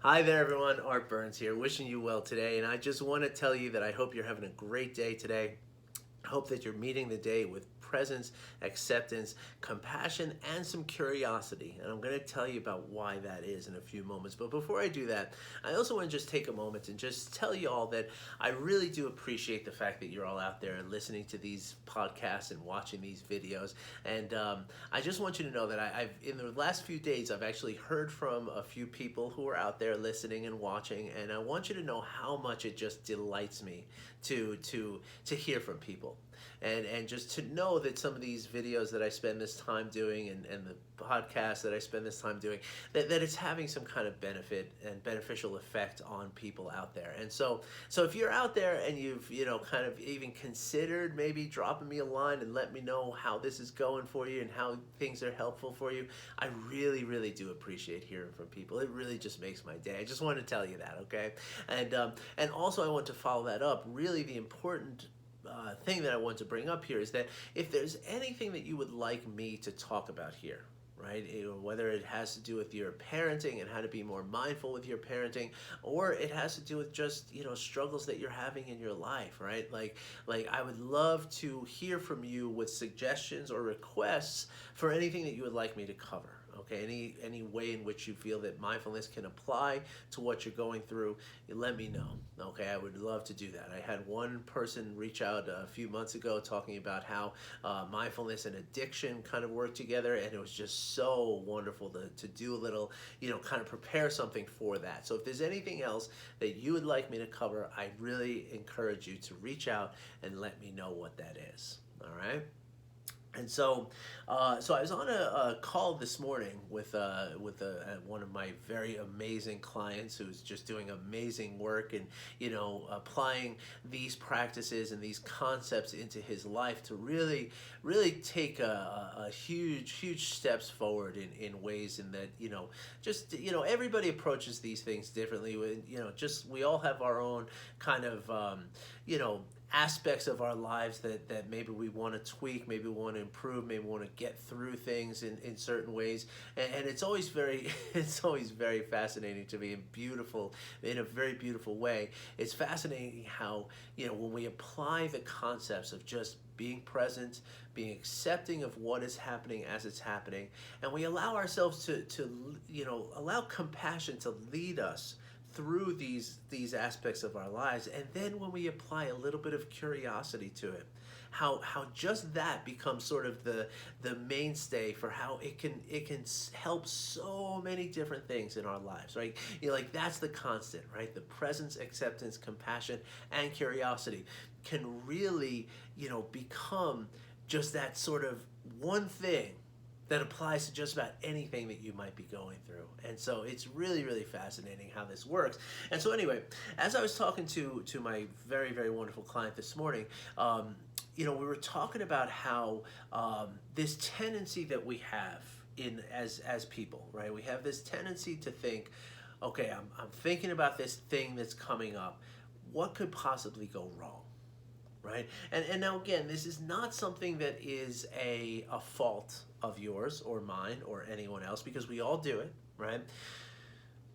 Hi there, everyone. Art Burns here, wishing you well today. And I just want to tell you that I hope you're having a great day today. I hope that you're meeting the day with presence, acceptance, compassion, and some curiosity. And I'm going to tell you about why that is in a few moments. But before I do that, I also want to just take a moment and just tell you all that I really do appreciate the fact that you're all out there listening to these podcasts and watching these videos. And I just want you to know that I've in the last few days, I've actually heard from a few people who are out there listening and watching. And I want you to know how much it just delights me to hear from people and just to know that some of these videos that I spend this time doing and the podcasts that I spend this time doing, that it's having some kind of benefit and beneficial effect on people out there. And so if you're out there and you've kind of even considered maybe dropping me a line and let me know how this is going for you and how things are helpful for you, I really, really do appreciate hearing from people. It really just makes my day. I just want to tell you that, okay? And also I want to follow that up. Really, the important thing that I want to bring up here is that if there's anything that you would like me to talk about here, right? Whether it has to do with your parenting and how to be more mindful with your parenting, or it has to do with just struggles that you're having in your life, right? Like I would love to hear from you with suggestions or requests for anything that you would like me to cover. Okay, any way in which you feel that mindfulness can apply to what you're going through, let me know. Okay, I would love to do that. I had one person reach out a few months ago talking about how mindfulness and addiction kind of work together, and it was just so wonderful to do a little, kind of prepare something for that. So if there's anything else that you would like me to cover, I really encourage you to reach out and let me know what that is. All right. And so I was on a call this morning with one of my very amazing clients who's just doing amazing work and applying these practices and these concepts into his life to really take a huge steps forward in ways in that just everybody approaches these things differently. Just we all have our own kind of you know aspects of our lives that maybe we want to tweak, maybe we want to improve, maybe we want to get through things in certain ways. And it's always very it's always very fascinating to me and beautiful in a very beautiful way. It's fascinating how when we apply the concepts of just being present, being accepting of what is happening as it's happening, and we allow ourselves to allow compassion to lead us through these aspects of our lives. And then when we apply a little bit of curiosity to it, how just that becomes sort of the mainstay for how it can help so many different things in our lives, right? Like that's the constant, right? The presence, acceptance, compassion, and curiosity can really become just that sort of one thing that applies to just about anything that you might be going through. And so it's really, really fascinating how this works. And so anyway, as I was talking to my very, very wonderful client this morning, we were talking about how this tendency that we have as people, right? We have this tendency to think, okay, I'm thinking about this thing that's coming up. What could possibly go wrong? Right? And now again, this is not something that is a fault of yours or mine or anyone else, because we all do it, right?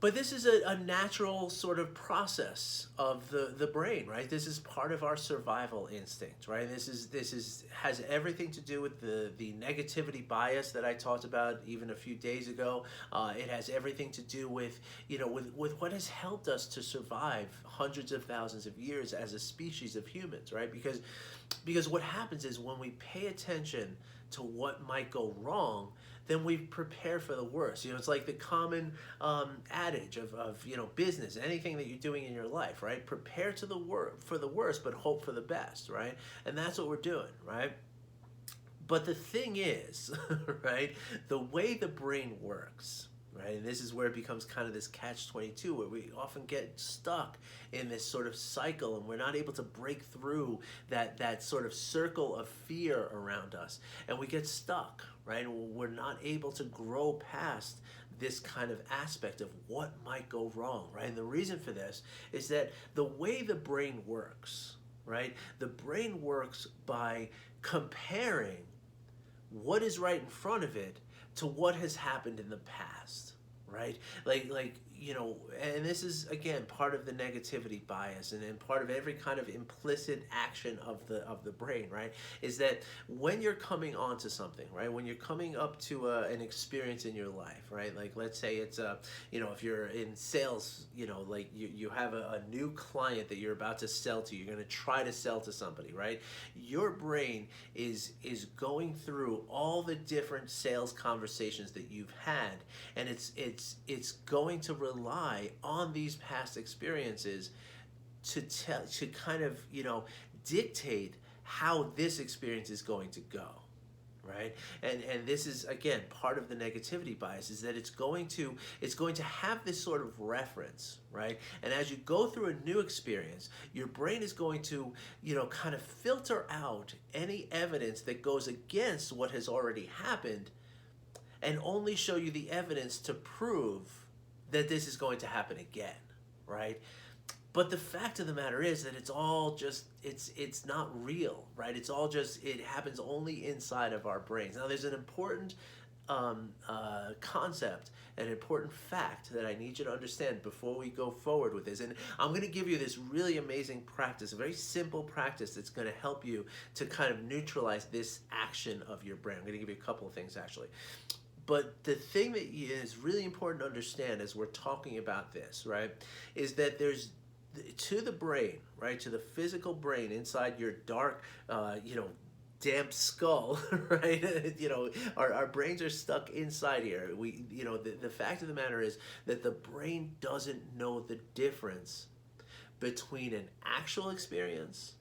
But this is a natural sort of process of the brain, right? This is part of our survival instinct, right? This is has everything to do with the negativity bias that I talked about even a few days ago. It has everything to do with with what has helped us to survive hundreds of thousands of years as a species of humans, right? Because what happens is when we pay attention to what might go wrong, then we prepare for the worst. It's like the common adage of business, anything that you're doing in your life, right? Prepare for the worst, but hope for the best, right? And that's what we're doing, right? But the thing is, right, the way the brain works, right, and this is where it becomes kind of this catch-22, where we often get stuck in this sort of cycle and we're not able to break through that sort of circle of fear around us. And we get stuck, right? We're not able to grow past this kind of aspect of what might go wrong, right? And the reason for this is that the way the brain works, right, the brain works by comparing what is right in front of it to what has happened in the past, right? Like and this is again part of the negativity bias, and part of every kind of implicit action of the brain, right? Is that when you're coming onto something, right? When you're coming up to an experience in your life, right? Like let's say it's if you're in sales, like you have a new client that you're about to sell to, you're going to try to sell to somebody, right? Your brain is going through all the different sales conversations that you've had, and it's going to rely on these past experiences to kind of dictate how this experience is going to go, right? And this is again part of the negativity bias, is that it's going to have this sort of reference, right? And as you go through a new experience, your brain is going to kind of filter out any evidence that goes against what has already happened, and only show you the evidence to prove that this is going to happen again, right? But the fact of the matter is that it's all just, it's not real, right? It's all just, it happens only inside of our brains. Now there's an important concept, an important fact that I need you to understand before we go forward with this. And I'm going to give you this really amazing practice, a very simple practice that's going to help you to kind of neutralize this action of your brain. I'm going to give you a couple of things actually. But the thing that is really important to understand as we're talking about this, right, is that there's, to the brain, right, to the physical brain inside your dark, damp skull, right? Our brains are stuck inside here. The fact of the matter is that the brain doesn't know the difference between an actual experience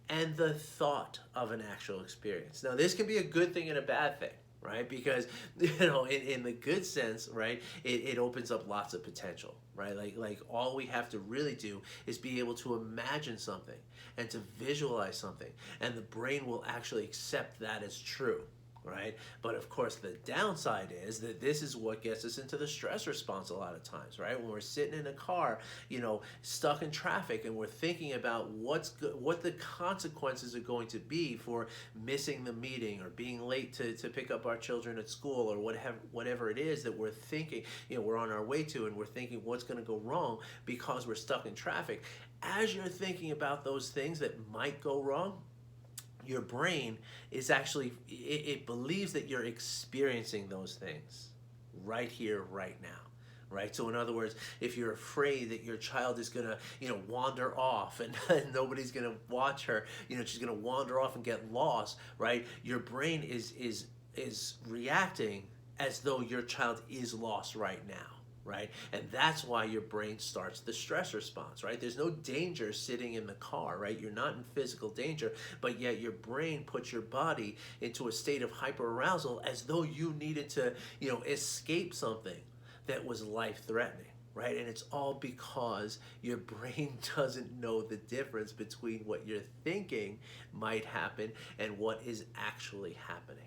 and the thought of an actual experience. Now, this can be a good thing and a bad thing, right? Because in the good sense, right, it opens up lots of potential, right? Like all we have to really do is be able to imagine something and to visualize something, and the brain will actually accept that as true, right? But of course, the downside is that this is what gets us into the stress response a lot of times, right? When we're sitting in a car, stuck in traffic, and we're thinking about what the consequences are going to be for missing the meeting or being late to pick up our children at school, or whatever it is that we're thinking, we're on our way to, and we're thinking what's going to go wrong because we're stuck in traffic. As you're thinking about those things that might go wrong, your brain is actually, it believes that you're experiencing those things right here, right now, right? So in other words, if you're afraid that your child is gonna, wander off and nobody's gonna watch her, she's gonna wander off and get lost, right? Your brain is reacting as though your child is lost right now. Right? And that's why your brain starts the stress response, right? There's no danger sitting in the car, right? You're not in physical danger, but yet your brain puts your body into a state of hyperarousal as though you needed to, escape something that was life-threatening, right? And it's all because your brain doesn't know the difference between what you're thinking might happen and what is actually happening.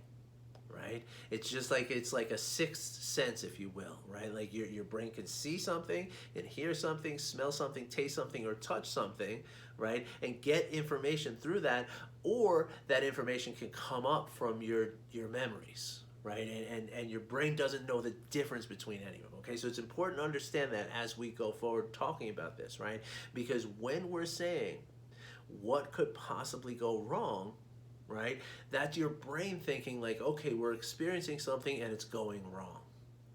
Right? It's like a sixth sense, if you will, right? Like your brain can see something and hear something, smell something, taste something, or touch something, right? And get information through that, or that information can come up from your memories, right? And your brain doesn't know the difference between any of them, okay? So it's important to understand that as we go forward talking about this, right? Because when we're saying what could possibly go wrong, right? That's your brain thinking like, okay, we're experiencing something and it's going wrong,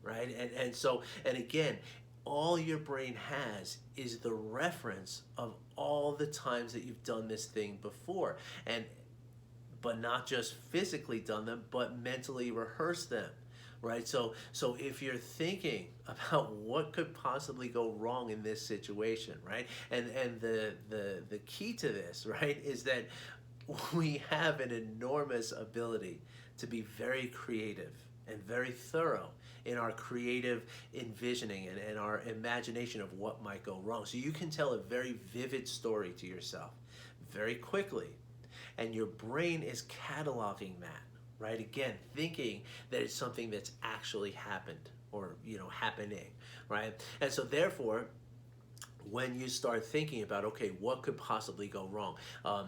right? And again, all your brain has is the reference of all the times that you've done this thing before, but not just physically done them, but mentally rehearsed them. Right, so if you're thinking about what could possibly go wrong in this situation, right, and the key to this, right, is that we have an enormous ability to be very creative and very thorough in our creative envisioning and our imagination of what might go wrong. So you can tell a very vivid story to yourself very quickly, and your brain is cataloging that, right? Again, thinking that it's something that's actually happened or, happening, right? And so therefore, when you start thinking about, okay, what could possibly go wrong.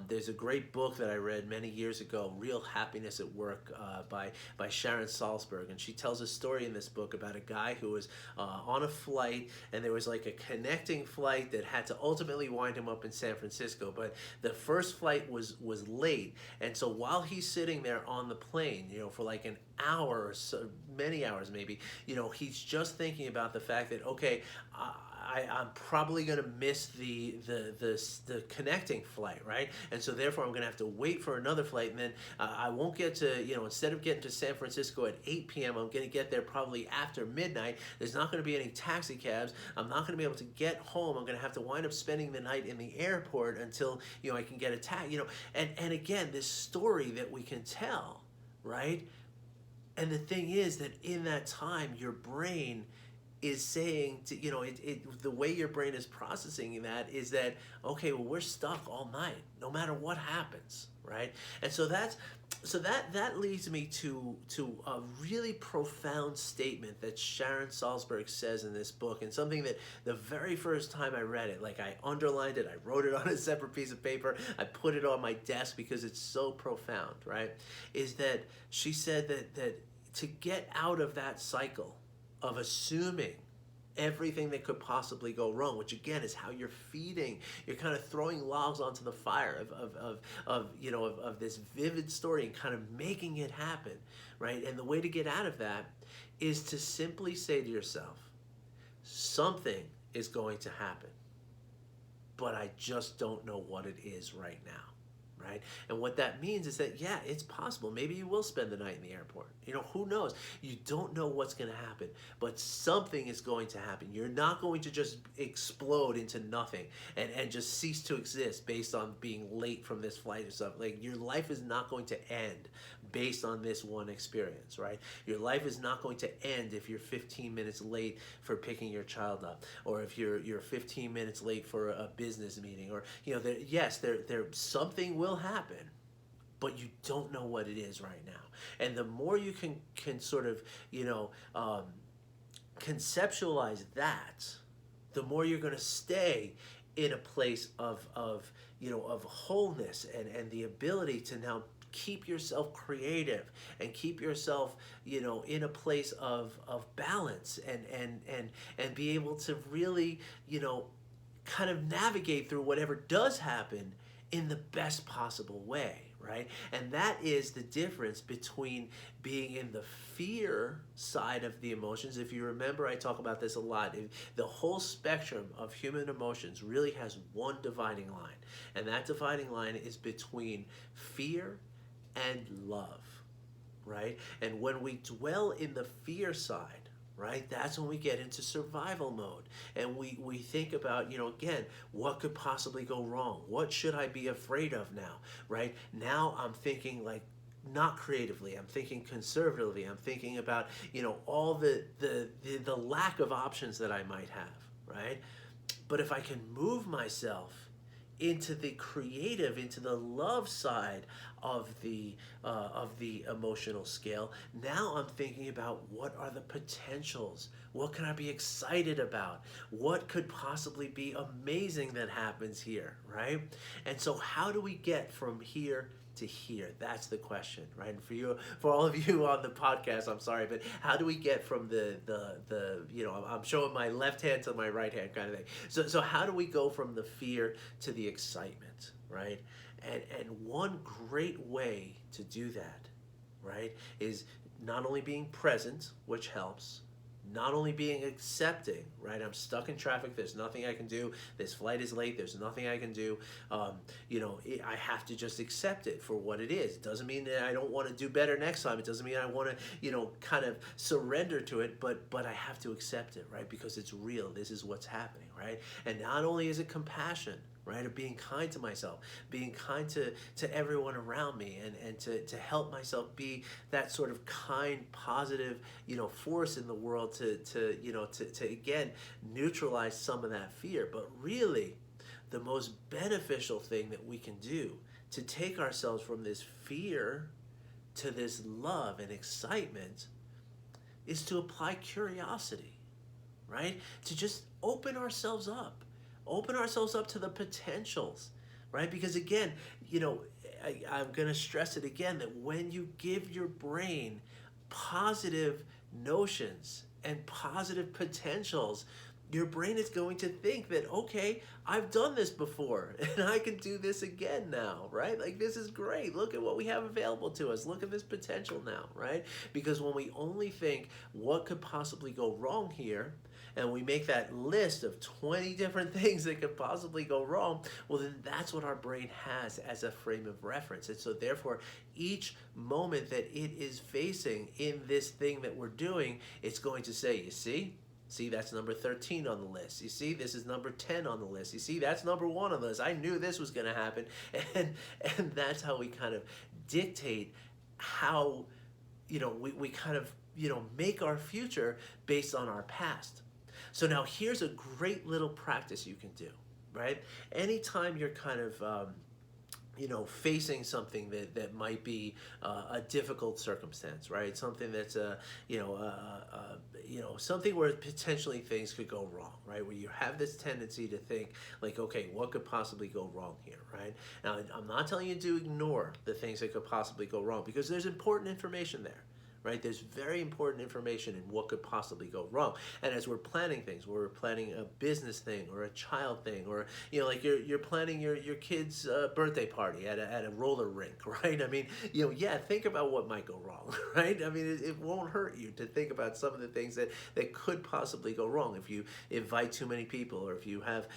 There's a great book that I read many years ago, Real Happiness at Work, by Sharon Salzberg, and she tells a story in this book about a guy who was on a flight, and there was like a connecting flight that had to ultimately wind him up in San Francisco, but the first flight was late, and so while he's sitting there on the plane, for like an hour or so, many hours maybe, he's just thinking about the fact that, okay, I'm probably going to miss the connecting flight, right? And so therefore I'm going to have to wait for another flight, and then I won't get to, instead of getting to San Francisco at 8 p.m., I'm going to get there probably after midnight. There's not going to be any taxi cabs. I'm not going to be able to get home. I'm going to have to wind up spending the night in the airport until, I can get a taxi, and again, this story that we can tell, right? And the thing is that in that time, your brain is saying to, the way your brain is processing that is that, okay, well, we're stuck all night no matter what happens, right? And so that leads me to a really profound statement that Sharon Salzberg says in this book, and something that the very first time I read it, like, I underlined it, I wrote it on a separate piece of paper, I put it on my desk because it's so profound, right? Is that she said that to get out of that cycle of assuming everything that could possibly go wrong, which again is how you're kind of throwing logs onto the fire of this vivid story and kind of making it happen, right? And the way to get out of that is to simply say to yourself, something is going to happen, but I just don't know what it is right now. Right? And what that means is that, yeah, it's possible. Maybe you will spend the night in the airport. Who knows? You don't know what's going to happen, but something is going to happen. You're not going to just explode into nothing and just cease to exist based on being late from this flight or something. Like, your life is not going to end based on this one experience, right? Your life is not going to end if you're 15 minutes late for picking your child up, or if you're 15 minutes late for a business meeting, or there something will happen, but you don't know what it is right now. And the more you can sort of conceptualize that, the more you're going to stay in a place of wholeness and the ability to now keep yourself creative and keep yourself in a place of balance and be able to really kind of navigate through whatever does happen in the best possible way, right? And that is the difference between being in the fear side of the emotions. If you remember, I talk about this a lot. The whole spectrum of human emotions really has one dividing line, and that dividing line is between fear and love, right? And when we dwell in the fear side, right, that's when we get into survival mode, and we think about, again, what could possibly go wrong? What should I be afraid of now, right? Now I'm thinking, like, not creatively. I'm thinking conservatively. I'm thinking about, all the lack of options that I might have, right? But if I can move myself into the creative, into the love side of the emotional scale, now I'm thinking about, what are the potentials? What can I be excited about? What could possibly be amazing that happens here, right? And so how do we get from here to here? That's the question, right? And for all of you on the podcast, I'm sorry, but how do we get from the I'm showing my left hand to my right hand kind of thing. So how do we go from the fear to the excitement, right? And one great way to do that, right, is not only being present, which helps, not only being accepting, right? I'm stuck in traffic. There's nothing I can do. This flight is late. There's nothing I can do. I have to just accept it for what it is. It doesn't mean that I don't want to do better next time. It doesn't mean I want to, kind of surrender to it, but I have to accept it, right? Because it's real. This is what's happening, right? And not only is it compassion, right, of being kind to myself, being kind to everyone around me, and to help myself be that sort of kind, positive, force in the world to again neutralize some of that fear. But really, the most beneficial thing that we can do to take ourselves from this fear to this love and excitement is to apply curiosity, right? To just open ourselves up. open ourselves up to the potentials, right? Because again, you know, I'm going to stress it again that when you give your brain positive notions and positive potentials, your brain is going to think that, okay, I've done this before and I can do this again now, right? Like, this is great. Look at what we have available to us. Look at this potential now, right? Because when we only think what could possibly go wrong here, and we make that list of 20 different things that could possibly go wrong, well, then that's what our brain has as a frame of reference. And so therefore, each moment that it is facing in this thing that we're doing, it's going to say, you see? See, that's number 13 on the list. You see, this is number 10 on the list. You see, that's number 1 on the list. I knew this was going to happen. And that's how we kind of dictate how, you know, we kind of, you know, make our future based on our past. So now here's a great little practice you can do, right? Anytime you're kind of, you know, facing something that might be a difficult circumstance, right? Something that's you know, something where potentially things could go wrong, right? Where you have this tendency to think like, okay, what could possibly go wrong here, right? Now, I'm not telling you to ignore the things that could possibly go wrong, because there's important information there. Right? There's very important information in what could possibly go wrong. And as we're planning things, we're planning a business thing or a child thing, or, you know, like you're planning your kid's birthday party at a roller rink, right? I mean, you know, yeah, think about what might go wrong, right? I mean, it won't hurt you to think about some of the things that could possibly go wrong if you invite too many people, or if you have,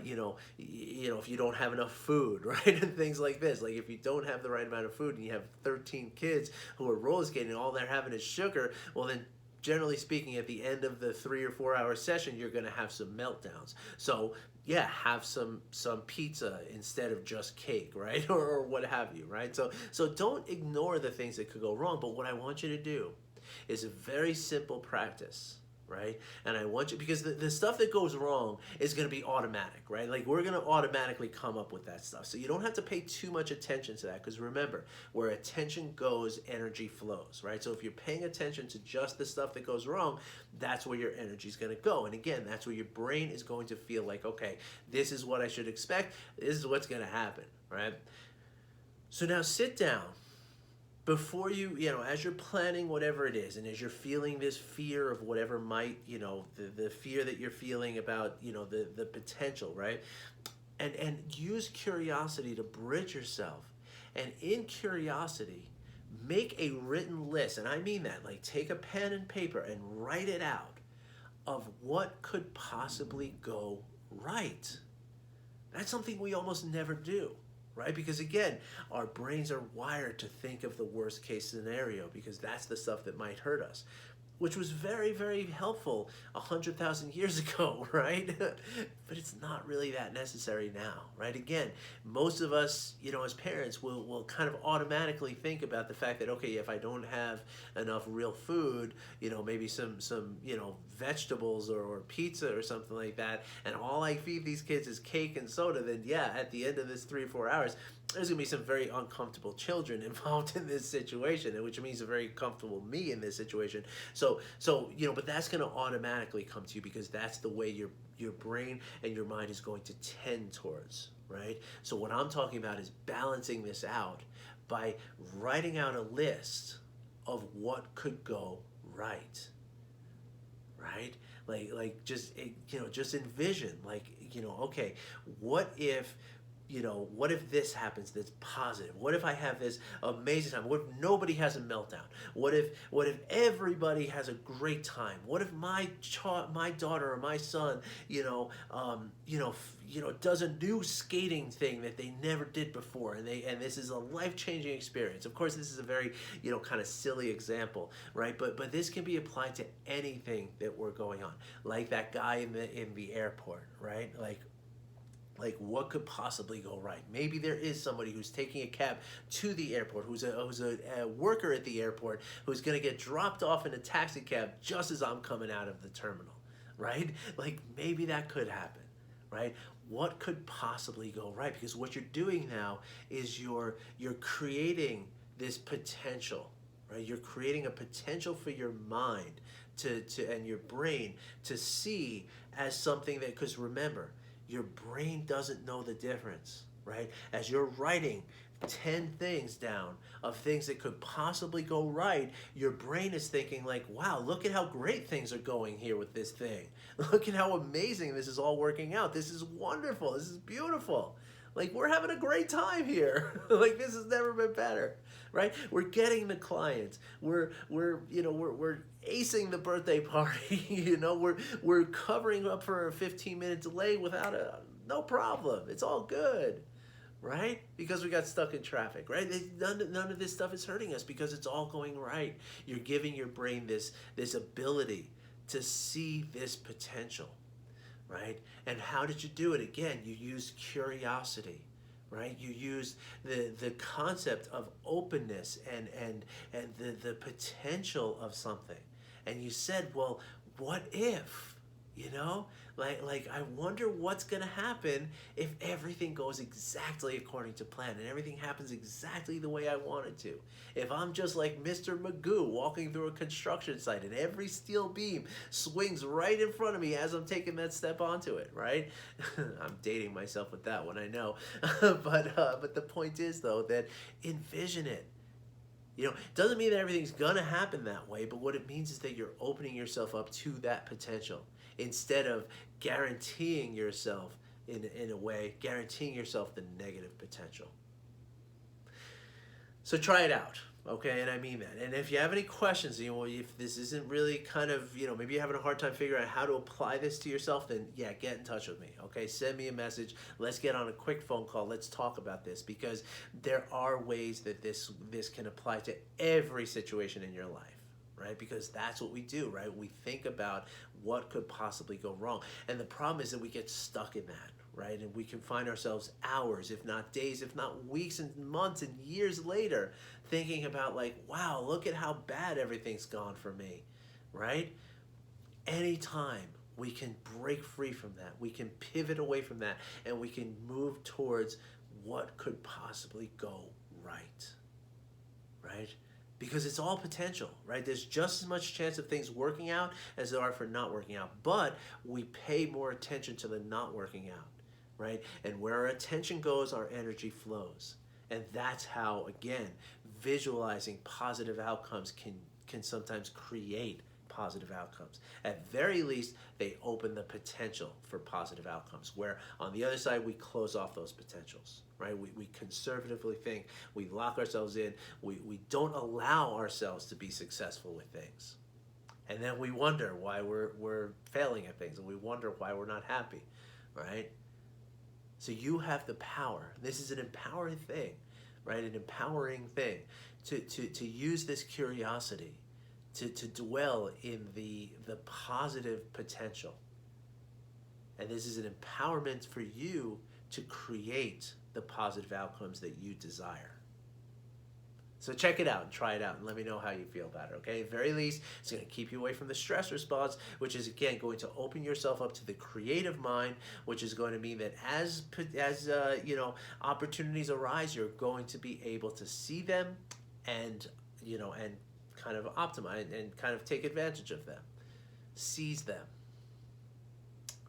you know, if you don't have enough food, right? And things like this. Like, if you don't have the right amount of food and you have 13 kids who are roller skating and all they're having is sugar, well, then generally speaking, at the end of the 3 or 4 hour session, you're going to have some meltdowns. So yeah, have some pizza instead of just cake, right? or what have you, right? So don't ignore the things that could go wrong. But what I want you to do is a very simple practice, right? And I want you, because the stuff that goes wrong is going to be automatic, right? Like, we're going to automatically come up with that stuff. So you don't have to pay too much attention to that, because remember, where attention goes, energy flows, right? So if you're paying attention to just the stuff that goes wrong, that's where your energy is going to go. And again, that's where your brain is going to feel like, okay, this is what I should expect. This is what's going to happen, right? So now sit down. Before you know, as you're planning whatever it is, and as you're feeling this fear of whatever might, you know, the fear that you're feeling about, you know, the potential, right? And use curiosity to bridge yourself. And in curiosity, make a written list. And I mean that, like, take a pen and paper and write it out of what could possibly go right. That's something we almost never do. Right? Because again, our brains are wired to think of the worst case scenario, because that's the stuff that might hurt us, which was very, very helpful 100,000 years ago, right? But it's not really that necessary now, right? Again, most of us, you know, as parents will kind of automatically think about the fact that, okay, if I don't have enough real food, you know, maybe some you know, vegetables or pizza or something like that, and all I feed these kids is cake and soda, then yeah, at the end of this 3 or 4 hours, there's going to be some very uncomfortable children involved in this situation, which means a very comfortable me in this situation. So you know, but that's going to automatically come to you, because that's the way your brain and your mind is going to tend towards, right? So what I'm talking about is balancing this out by writing out a list of what could go right. Right? Like just, you know, just envision, like, you know, okay, what if, you know, what if this happens that's positive? What if I have this amazing time? What if nobody has a meltdown? What if everybody has a great time? What if my daughter or my son, does a new skating thing that they never did before, and this is a life-changing experience. Of course, this is a very, you know, kind of silly example, right? But this can be applied to anything that we're going on, like that guy in the airport, right? Like what could possibly go right? Maybe there is somebody who's taking a cab to the airport, who's a worker at the airport, who's going to get dropped off in a taxi cab just as I'm coming out of the terminal, right? Like, maybe that could happen, right? What could possibly go right? Because what you're doing now is you're creating this potential, right? You're creating a potential for your mind to and your brain to see as something that, because remember, your brain doesn't know the difference, right? As you're writing 10 things down of things that could possibly go right, your brain is thinking like, wow, look at how great things are going here with this thing. Look at how amazing this is all working out. This is wonderful. This is beautiful. Like, we're having a great time here. Like, this has never been better, right? We're getting the clients. We're acing the birthday party. We're covering up for a 15-minute delay without no problem. It's all good, right? Because we got stuck in traffic, right? None of this stuff is hurting us because it's all going right. You're giving your brain this ability to see this potential, right? And how did you do it? Again, you used curiosity, right? You used the concept of openness and the potential of something. And you said, well, what if? Like I wonder what's gonna happen if everything goes exactly according to plan and everything happens exactly the way I want it to. If I'm just like Mr. Magoo walking through a construction site and every steel beam swings right in front of me as I'm taking that step onto it, right? I'm dating myself with that one, I know. But the point is though that envision it. It doesn't mean that everything's gonna happen that way, but what it means is that you're opening yourself up to that potential instead of guaranteeing yourself, in a way, guaranteeing yourself the negative potential. So try it out, okay? And I mean that. And if you have any questions, if this isn't really kind of, maybe you're having a hard time figuring out how to apply this to yourself, then yeah, get in touch with me, okay? Send me a message. Let's get on a quick phone call. Let's talk about this because there are ways that this can apply to every situation in your life, right? Because that's what we do, right? We think about what could possibly go wrong. And the problem is that we get stuck in that, right? And we can find ourselves hours, if not days, if not weeks and months and years later thinking about like, wow, look at how bad everything's gone for me, right? Anytime we can break free from that, we can pivot away from that, and we can move towards what could possibly go right, right? Because it's all potential, right? There's just as much chance of things working out as there are for not working out, but we pay more attention to the not working out, right? And where our attention goes, our energy flows. And that's how, again, visualizing positive outcomes can sometimes create positive outcomes. At very least, they open the potential for positive outcomes, where on the other side, we close off those potentials, right? We conservatively think, we lock ourselves in, we don't allow ourselves to be successful with things. And then we wonder why we're failing at things, and we wonder why we're not happy, right? So you have the power. This is an empowering thing, right? An empowering thing to use this curiosity, to dwell in the positive potential. And this is an empowerment for you to create the positive outcomes that you desire. So check it out and try it out and let me know how you feel about it, okay? At the very least, it's going to keep you away from the stress response, which is, again, going to open yourself up to the creative mind, which is going to mean that as opportunities arise, you're going to be able to see them and kind of optimize and kind of take advantage of them. Seize them.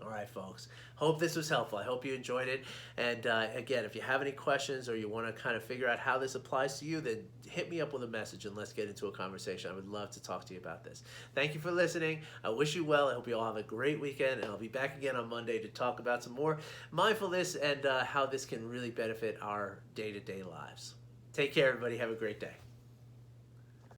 All right, folks. Hope this was helpful. I hope you enjoyed it. And again, if you have any questions or you want to kind of figure out how this applies to you, then hit me up with a message and let's get into a conversation. I would love to talk to you about this. Thank you for listening. I wish you well. I hope you all have a great weekend. And I'll be back again on Monday to talk about some more mindfulness and how this can really benefit our day-to-day lives. Take care, everybody. Have a great day.